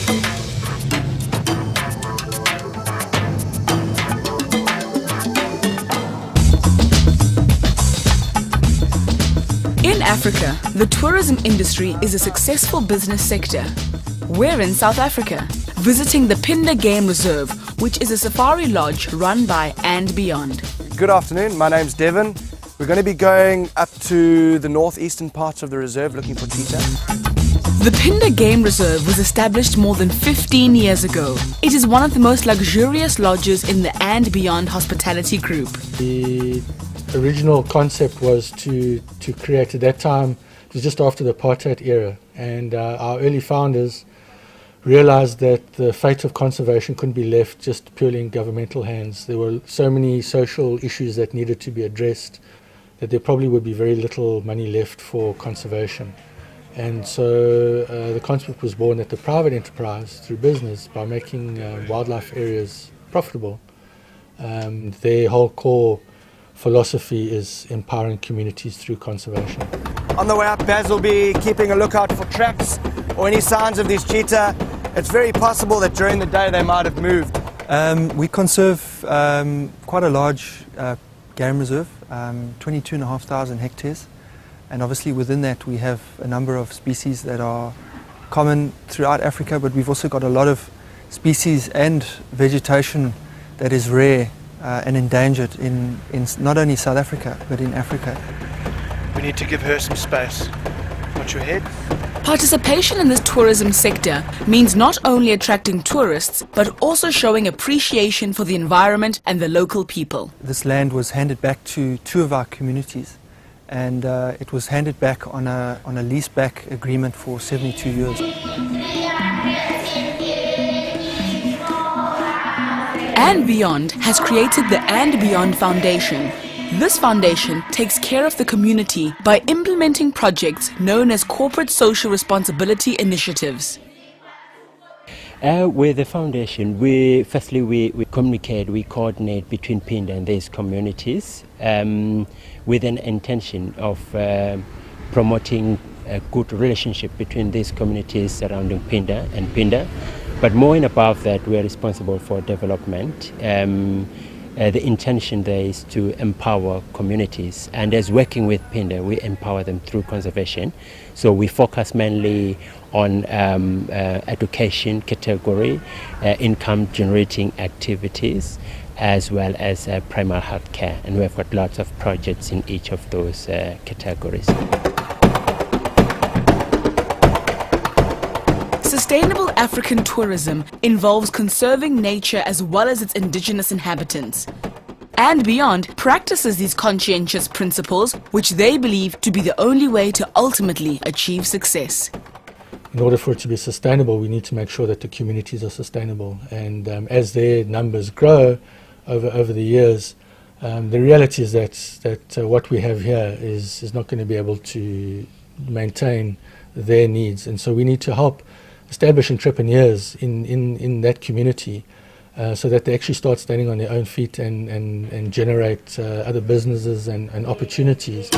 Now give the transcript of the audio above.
In Africa, the tourism industry is a successful business sector. We're in South Africa, visiting the Phinda Game Reserve, which is a safari lodge run by And Beyond. Good afternoon, my name's Devon. We're going to be going up to the northeastern parts of the reserve looking for cheetah. The Phinda Game Reserve was established more than 15 years ago. It is one of the most luxurious lodges in the And Beyond hospitality group. The original concept was to create, at that time, it was just after the apartheid era, and our early founders realized that the fate of conservation couldn't be left just purely in governmental hands. There were so many social issues that needed to be addressed that there probably would be very little money left for conservation. And so the concept was born that the private enterprise, through business, by making wildlife areas profitable, their whole core philosophy is empowering communities through conservation. On the way up, Baz will be keeping a lookout for tracks or any signs of these cheetah. It's very possible that during the day they might have moved. We conserve quite a large game reserve, 22,500 hectares, and obviously within that we have a number of species that are common throughout Africa, but we've also got a lot of species and vegetation that is rare and endangered in not only South Africa but in Africa. We need to give her some space. Watch your head. Participation in this tourism sector means not only attracting tourists, but also showing appreciation for the environment and the local people. This land was handed back to two of our communities, and it was handed back on a lease-back agreement for 72 years. And Beyond has created the And Beyond Foundation. This foundation takes care of the community by implementing projects known as corporate social responsibility initiatives. With the foundation, we communicate, we coordinate between Phinda and these communities with an intention of promoting a good relationship between these communities surrounding Phinda and Phinda. But more and above that, we are responsible for development. The intention there is to empower communities, and as working with Phinda, we empower them through conservation. So we focus mainly on education category, income generating activities, as well as primary health care, and we've got lots of projects in each of those categories. Sustainable African tourism involves conserving nature as well as its indigenous inhabitants. And Beyond practices these conscientious principles, which they believe to be the only way to ultimately achieve success. In order for it to be sustainable, we need to make sure that the communities are sustainable. And as their numbers grow over the years, the reality is that what we have here is not going to be able to maintain their needs. And so we need to help establish entrepreneurs in that community so that they actually start standing on their own feet and generate other businesses and opportunities.